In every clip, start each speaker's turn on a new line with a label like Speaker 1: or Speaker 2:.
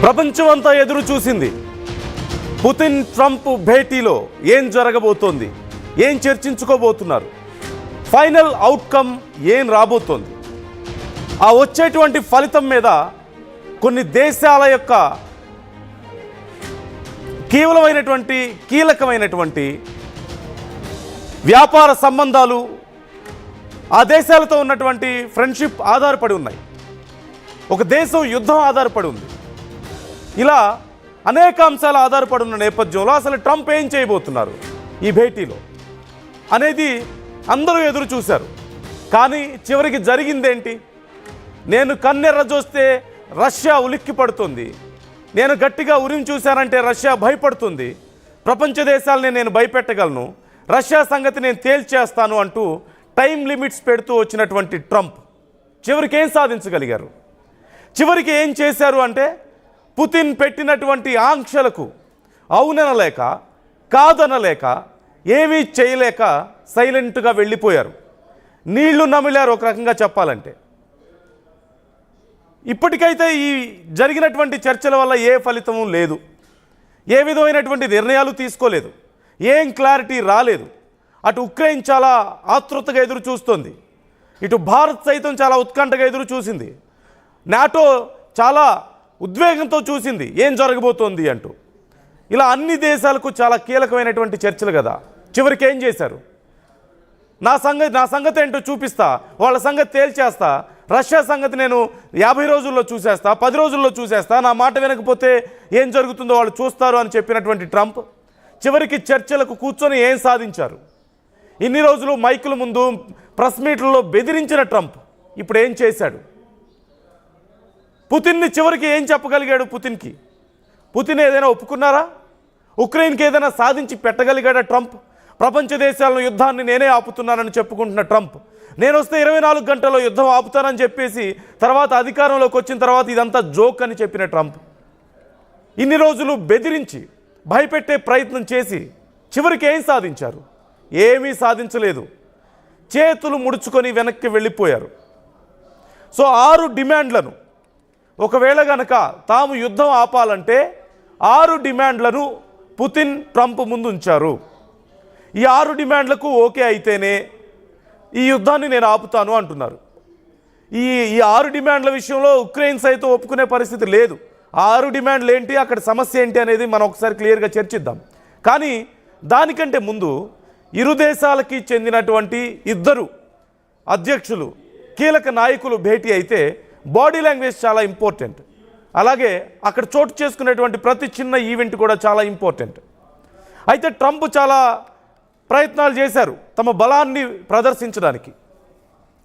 Speaker 1: ప్రపంచమంతా ఎదురు చూసింది. పుతిన్ ట్రంప్ భేటీలో ఏం జరగబోతోంది, ఏం చర్చించుకోబోతున్నారు, ఫైనల్ అవుట్కమ్ ఏం రాబోతోంది, ఆ వచ్చేటువంటి ఫలితం మీద కొన్ని దేశాల యొక్క కీలకమైనటువంటి వ్యాపార సంబంధాలు, ఆ దేశాలతో ఉన్నటువంటి ఫ్రెండ్షిప్ ఆధారపడి ఉన్నాయి. ఒక దేశం యుద్ధం ఆధారపడి ఉంది. ఇలా అనేక అంశాలు ఆధారపడి ఉన్న నేపథ్యంలో అసలు ట్రంప్ ఏం చేయబోతున్నారు ఈ భేటీలో అనేది అందరూ ఎదురు చూశారు. కానీ చివరికి జరిగిందేంటి? నేను కన్నెర్ర చూస్తే రష్యా ఉలిక్కి పడుతుంది, నేను గట్టిగా ఉరిమి చూశానంటే రష్యా భయపడుతుంది, ప్రపంచ దేశాలని నేను భయపెట్టగలను, రష్యా సంగతి నేను తేల్చేస్తాను అంటూ టైం లిమిట్స్ పెడుతూ వచ్చినటువంటి ట్రంప్ చివరికి ఏం సాధించగలిగారు? చివరికి ఏం చేశారు అంటే పుతిన్ పెట్టినటువంటి ఆంక్షలకు అవుననలేక కాదనలేక ఏమీ చేయలేక సైలెంట్గా వెళ్ళిపోయారు. నీళ్లు నమిలారు ఒక రకంగా చెప్పాలంటే. ఇప్పటికైతే ఈ జరిగినటువంటి చర్చల వల్ల ఏ ఫలితము లేదు, ఏ విధమైనటువంటి నిర్ణయాలు తీసుకోలేదు, ఏం క్లారిటీ రాలేదు. అటు ఉక్రెయిన్ చాలా ఆతృతగా ఎదురు చూస్తోంది, ఇటు భారత్ సైతం చాలా ఉత్కంఠగా ఎదురు చూసింది, నాటో చాలా ఉద్వేగంతో చూసింది ఏం జరగబోతోంది అంటూ. ఇలా అన్ని దేశాలకు చాలా కీలకమైనటువంటి చర్చలు కదా. చివరికి ఏం చేశారు? నా సంగతి ఏంటో చూపిస్తా, వాళ్ళ సంగతి తేల్చేస్తా, రష్యా సంగతి నేను 50 రోజుల్లో చూసేస్తా, 10 రోజుల్లో చూసేస్తా, నా మాట వినకపోతే ఏం జరుగుతుందో వాళ్ళు చూస్తారు అని చెప్పినటువంటి ట్రంప్ చివరికి చర్చలకు కూర్చొని ఏం సాధించారు? ఇన్ని రోజులు మైకుల ముందు ప్రెస్ మీట్లలో బెదిరించిన ట్రంప్ ఇప్పుడు ఏం చేశాడు? పుతిన్ని చివరికి ఏం చెప్పగలిగాడు? పుతిన్ ఏదైనా ఒప్పుకున్నారా? ఉక్రెయిన్కి ఏదైనా సాధించి పెట్టగలిగాడా ట్రంప్? ప్రపంచ దేశాలను యుద్ధాన్ని నేనే ఆపుతున్నానని చెప్పుకుంటున్న ట్రంప్ నేను వస్తే 24 గంటల్లో యుద్ధం ఆపుతానని చెప్పేసి తర్వాత అధికారంలోకి వచ్చిన తర్వాత ఇదంతా జోక్ అని చెప్పిన ట్రంప్ ఇన్ని రోజులు బెదిరించి భయపెట్టే ప్రయత్నం చేసి చివరికి ఏం సాధించారు? ఏమీ సాధించలేదు. చేతులు ముడుచుకొని వెనక్కి వెళ్ళిపోయారు. సో 6 డిమాండ్లను ఒకవేళ గనక తాము యుద్ధం ఆపాలంటే 6 డిమాండ్లను పుతిన్ ట్రంప్ ముందు ఉంచారు. ఈ 6 డిమాండ్లకు ఓకే అయితేనే ఈ యుద్ధాన్ని నేను ఆపుతాను అంటున్నారు. ఈ 6 డిమాండ్ల విషయంలో ఉక్రెయిన్ సైతం ఒప్పుకునే పరిస్థితి లేదు. 6 డిమాండ్లు ఏంటి, అక్కడ సమస్య ఏంటి అనేది మనం ఒకసారి క్లియర్గా చర్చిద్దాం. కానీ దానికంటే ముందు ఇరు దేశాలకి చెందినటువంటి 2 అధ్యక్షులు, కీలక నాయకులు భేటీ అయితే బాడీ లాంగ్వేజ్ చాలా ఇంపార్టెంట్. అలాగే అక్కడ చోటు చేసుకునేటువంటి ప్రతి చిన్న ఈవెంట్ కూడా చాలా ఇంపార్టెంట్. అయితే ట్రంప్ చాలా ప్రయత్నాలు చేశారు తమ బలాన్ని ప్రదర్శించడానికి.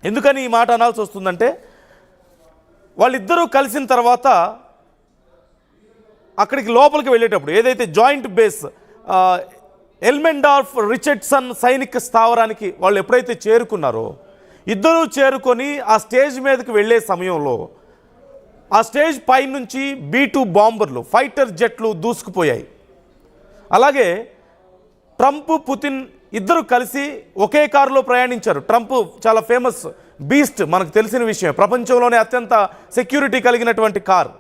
Speaker 1: ఎందుకని ఈ మాట అనాల్సి వస్తుందంటే వాళ్ళిద్దరూ కలిసిన తర్వాత అక్కడికి లోపలికి వెళ్ళేటప్పుడు ఏదైతే జాయింట్ బేస్ ఎల్మెండార్ఫ్ రిచర్డ్సన్ సైనిక స్థావరానికి వాళ్ళు ఎప్పుడైతే చేరుకున్నారో ఇద్దరూ చేరుకొని ఆ స్టేజ్ మీదకి వెళ్ళే సమయంలో ఆ స్టేజ్ పై నుంచి B-2 బాంబర్లు, ఫైటర్ జెట్లు దూసుకుపోయాయి. అలాగే ట్రంప్ పుతిన్ ఇద్దరు కలిసి ఒకే కారులో ప్రయాణించారు. ట్రంప్ చాలా ఫేమస్ బీస్ట్, మనకు తెలిసిన విషయం, ప్రపంచంలోనే అత్యంత సెక్యూరిటీ కలిగినటువంటి కారు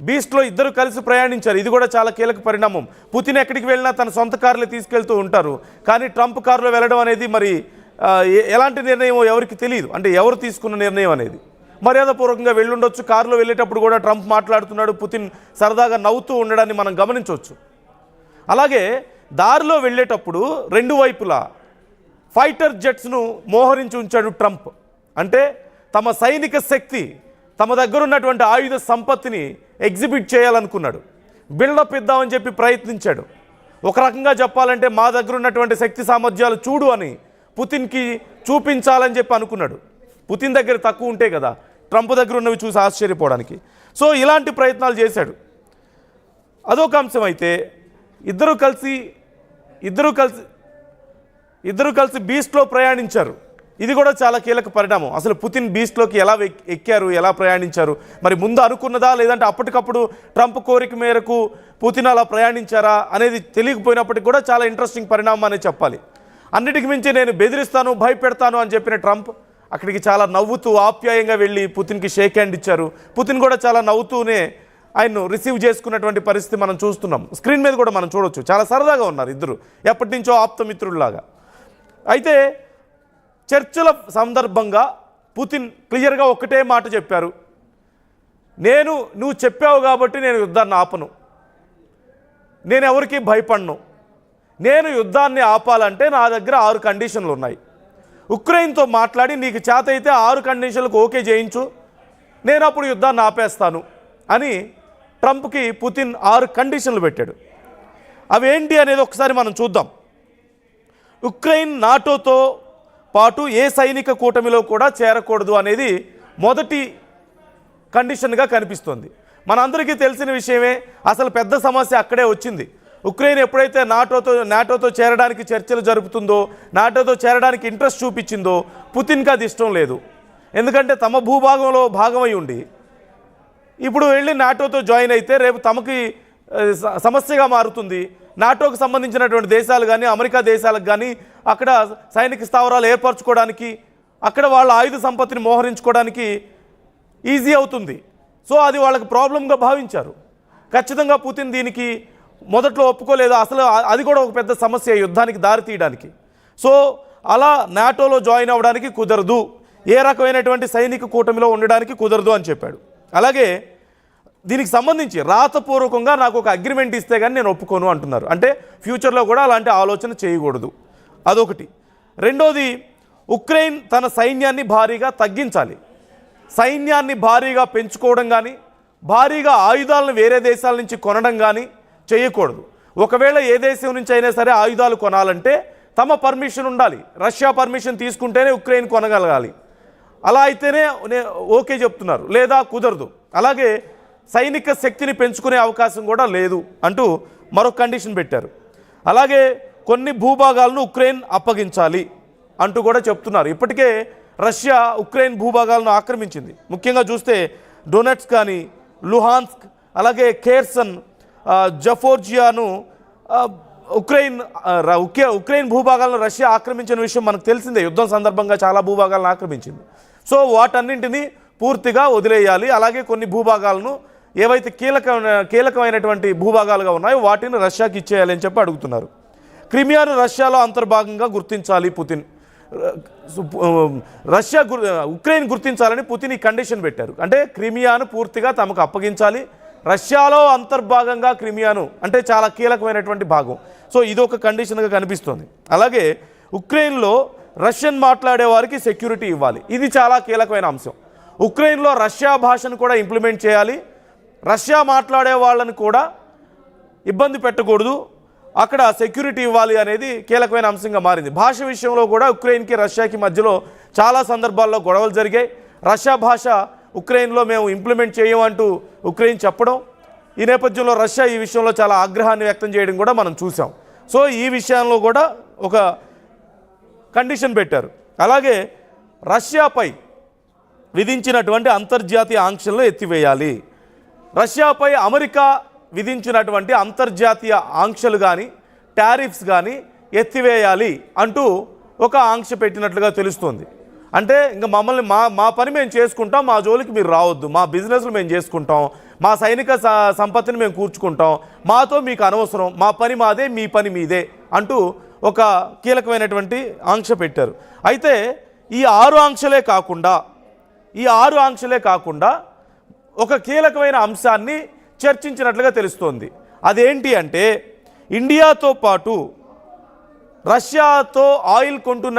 Speaker 1: బీస్ట్లో ఇద్దరు కలిసి ప్రయాణించారు. ఇది కూడా చాలా కీలక పరిణామం. పుతిన్ ఎక్కడికి వెళ్ళినా తన సొంత కారులో తీసుకెళ్తూ ఉంటారు, కానీ ట్రంప్ కారులో వెళ్ళడం అనేది మరి ఎలాంటి నిర్ణయం ఎవరికి తెలియదు, అంటే ఎవరు తీసుకున్న నిర్ణయం అనేది. మర్యాదపూర్వకంగా వెళ్ళుండొచ్చు. కారులో వెళ్ళేటప్పుడు కూడా ట్రంప్ మాట్లాడుతున్నాడు, పుతిన్ సరదాగా నవ్వుతూ ఉండడాన్ని మనం గమనించవచ్చు. అలాగే దారిలో వెళ్ళేటప్పుడు 2 వైపులా ఫైటర్ జెట్స్ను మోహరించి ఉంచాడు ట్రంప్. అంటే తమ సైనిక శక్తి, తమ దగ్గర ఉన్నటువంటి ఆయుధ సంపత్తిని ఎగ్జిబిట్ చేయాలనుకున్నాడు, బిల్డప్ ఇద్దామని చెప్పి ప్రయత్నించాడు. ఒక రకంగా చెప్పాలంటే మా దగ్గర ఉన్నటువంటి శక్తి సామర్థ్యాలు చూడు అని పుతిన్కి చూపించాలని చెప్పి అనుకున్నాడు. పుతిన్ దగ్గర తక్కువ ఉంటే కదా ట్రంప్ దగ్గర ఉన్నవి చూసి ఆశ్చర్యపోవడానికి. సో ఇలాంటి ప్రయత్నాలు చేశాడు. అదొక అంశం. అయితే ఇద్దరు కలిసి బీస్ట్లో ప్రయాణించారు. ఇది కూడా చాలా కీలక పరిణామం. అసలు పుతిన్ బీస్ట్లోకి ఎలా ఎక్కారు, ఎలా ప్రయాణించారు, మరి ముందు అనుకున్నదా లేదంటే అప్పటికప్పుడు ట్రంప్ కోరిక మేరకు పుతిన్ అలా ప్రయాణించారా అనేది తెలియకపోయినప్పటికీ కూడా చాలా ఇంట్రెస్టింగ్ పరిణామం అనే చెప్పాలి. అన్నిటికి మించి నేను బెదిరిస్తాను, భయపెడతాను అని చెప్పిన ట్రంప్ అక్కడికి చాలా నవ్వుతూ ఆప్యాయంగా వెళ్ళి పుతిన్కి షేక్ హ్యాండ్ ఇచ్చారు. పుతిన్ కూడా చాలా నవ్వుతూనే ఆయన్ను రిసీవ్ చేసుకున్నటువంటి పరిస్థితి మనం చూస్తున్నాం. స్క్రీన్ మీద కూడా మనం చూడొచ్చు. చాలా సరదాగా ఉన్నారు ఇద్దరు, ఎప్పటి నుంచో ఆప్తమిత్రుల్లాగా. అయితే చర్చల సందర్భంగా పుతిన్ క్లియర్గా ఒక్కటే మాట చెప్పారు, నువ్వు చెప్పావు కాబట్టి నేను యుద్ధాన్ని ఆపను, నేను ఎవరికి భయపడను, నేను యుద్ధాన్ని ఆపాలంటే నా దగ్గర 6 కండిషన్లు ఉన్నాయి. ఉక్రెయిన్తో మాట్లాడి నీకు చేత అయితే 6 కండిషన్లకు ఓకే చేయించు, నేను అప్పుడు యుద్ధాన్ని ఆపేస్తాను అని ట్రంప్కి పుతిన్ 6 కండిషన్లు పెట్టాడు. అవి ఏంటి అనేది ఒకసారి మనం చూద్దాం. ఉక్రెయిన్ నాటోతో పాటు ఏ సైనిక కూటమిలో కూడా చేరకూడదు అనేది మొదటి కండిషన్గా కనిపిస్తుంది. మనందరికీ తెలిసిన విషయమే, అసలు పెద్ద సమస్య అక్కడే వచ్చింది. ఉక్రెయిన్ ఎప్పుడైతే నాటోతో చేరడానికి చర్చలు జరుపుతుందో, నాటోతో చేరడానికి ఇంట్రెస్ట్ చూపించిందో, పుతిన్కి అది ఇష్టం లేదు. ఎందుకంటే తమ భూభాగంలో భాగమై ఉండి ఇప్పుడు వెళ్ళి నాటోతో జాయిన్ అయితే రేపు తమకి సమస్యగా మారుతుంది. నాటోకు సంబంధించినటువంటి దేశాలు కానీ అమెరికా దేశాలకు కానీ అక్కడ సైనిక స్థావరాలు ఏర్పరచుకోవడానికి, అక్కడ వాళ్ళ ఆయుధ సంపత్తిని మోహరించుకోవడానికి ఈజీ అవుతుంది. సో అది వాళ్ళకి ప్రాబ్లంగా భావించారు. ఖచ్చితంగా పుతిన్ దీనికి మొదట్లో ఒప్పుకోలేదు. అసలు అది కూడా ఒక పెద్ద సమస్య యుద్ధానికి దారి తీయడానికి. సో అలా నాటోలో జాయిన్ అవ్వడానికి కుదరదు, ఏ రకమైనటువంటి సైనిక కూటమిలో ఉండడానికి కుదరదు అని చెప్పాడు. అలాగే దీనికి సంబంధించి రాతపూర్వకంగా నాకు ఒక అగ్రిమెంట్ ఇస్తే కానీ నేను ఒప్పుకోను అంటున్నారు. అంటే ఫ్యూచర్లో కూడా అలాంటి ఆలోచన చేయకూడదు, అదొకటి. రెండోది, ఉక్రెయిన్ తన సైన్యాన్ని భారీగా తగ్గించాలి, సైన్యాన్ని భారీగా పెంచుకోవడం కానీ భారీగా ఆయుధాలను వేరే దేశాల నుంచి కొనడం కానీ చేయకూడదు. ఒకవేళ ఏ దేశం నుంచి అయినా సరే ఆయుధాలు కొనాలంటే తమ పర్మిషన్ ఉండాలి, రష్యా పర్మిషన్ తీసుకుంటేనే ఉక్రెయిన్ కొనగలగాలి. అలా అయితేనే ఓకే చెప్తున్నారు, లేదా కుదరదు. అలాగే సైనిక శక్తిని పెంచుకునే అవకాశం కూడా లేదు అంటూ మరొక కండిషన్ పెట్టారు. అలాగే కొన్ని భూభాగాలను ఉక్రెయిన్ అప్పగించాలి అంటూ కూడా చెప్తున్నారు. ఇప్పటికే రష్యా ఉక్రెయిన్ భూభాగాలను ఆక్రమించింది. ముఖ్యంగా చూస్తే డొనెట్స్ కానీ, లుహాన్స్క్, అలాగే ఖేర్సన్, జఫోర్జియాను ఉక్రెయిన్ భూభాగాలను రష్యా ఆక్రమించిన విషయం మనకు తెలిసిందే. యుద్ధం సందర్భంగా చాలా భూభాగాలను ఆక్రమించింది. సో వాటన్నింటినీ పూర్తిగా వదిలేయాలి. అలాగే కొన్ని భూభాగాలను ఏవైతే కీలకమైనటువంటి భూభాగాలుగా ఉన్నాయో వాటిని రష్యాకి ఇచ్చేయాలి అని చెప్పి అడుగుతున్నారు. క్రిమియాను రష్యాలో అంతర్భాగంగా గుర్తించాలి పుతిన్. ఉక్రెయిన్ గుర్తించాలని పుతిన్ ఈ కండిషన్ పెట్టారు. అంటే క్రిమియాను పూర్తిగా తమకు అప్పగించాలి, రష్యాలో అంతర్భాగంగా క్రిమియాను అంటే చాలా కీలకమైనటువంటి భాగం. సో ఇదొక కండిషన్గా కనిపిస్తుంది. అలాగే ఉక్రెయిన్లో రష్యన్ మాట్లాడే వారికి సెక్యూరిటీ ఇవ్వాలి, ఇది చాలా కీలకమైన అంశం. ఉక్రెయిన్లో రష్యా భాషను కూడా ఇంప్లిమెంట్ చేయాలి, రష్యా మాట్లాడే వాళ్ళని కూడా ఇబ్బంది పెట్టకూడదు, అక్కడ సెక్యూరిటీ ఇవ్వాలి అనేది కీలకమైన అంశంగా మారింది. భాష విషయంలో కూడా ఉక్రెయిన్కి రష్యాకి మధ్యలో చాలా సందర్భాల్లో గొడవలు జరిగాయి. రష్యా భాష ఉక్రెయిన్లో మేము ఇంప్లిమెంట్ చేయమంటూ ఉక్రెయిన్ చెప్పడం, ఈ నేపథ్యంలో రష్యా ఈ విషయంలో చాలా ఆగ్రహాన్ని వ్యక్తం చేయడం కూడా మనం చూసాం. సో ఈ విషయంలో కూడా ఒక కండిషన్ పెట్టారు. అలాగే రష్యాపై విధించినటువంటి అంతర్జాతీయ ఆంక్షలను ఎత్తివేయాలి, రష్యాపై అమెరికా విధించినటువంటి అంతర్జాతీయ ఆంక్షలు కానీ టారిఫ్స్ కానీ ఎత్తివేయాలి అంటూ ఒక ఆంక్ష పెట్టినట్లుగా తెలుస్తోంది. అంటే ఇంకా మమ్మల్ని మా పని మేము చేసుకుంటాం, మా జోలికి మీరు రావద్దు, మా బిజినెస్లు మేము చేసుకుంటాం, మా సైనిక సంపత్తిని మేము కూర్చుకుంటాం, మాతో మీకు అనవసరం, మా పని మాదే, మీ పని మీదే అంటూ ఒక కీలకమైనటువంటి ఆంక్ష పెట్టారు. అయితే ఈ 6 ఆంక్షలే కాకుండా ఒక కీలకమైన అంశాన్ని చర్చించినట్లుగా తెలుస్తోంది. అదేంటి అంటే ఇండియాతో పాటు రష్యాతో ఆయిల్ కొంటున్న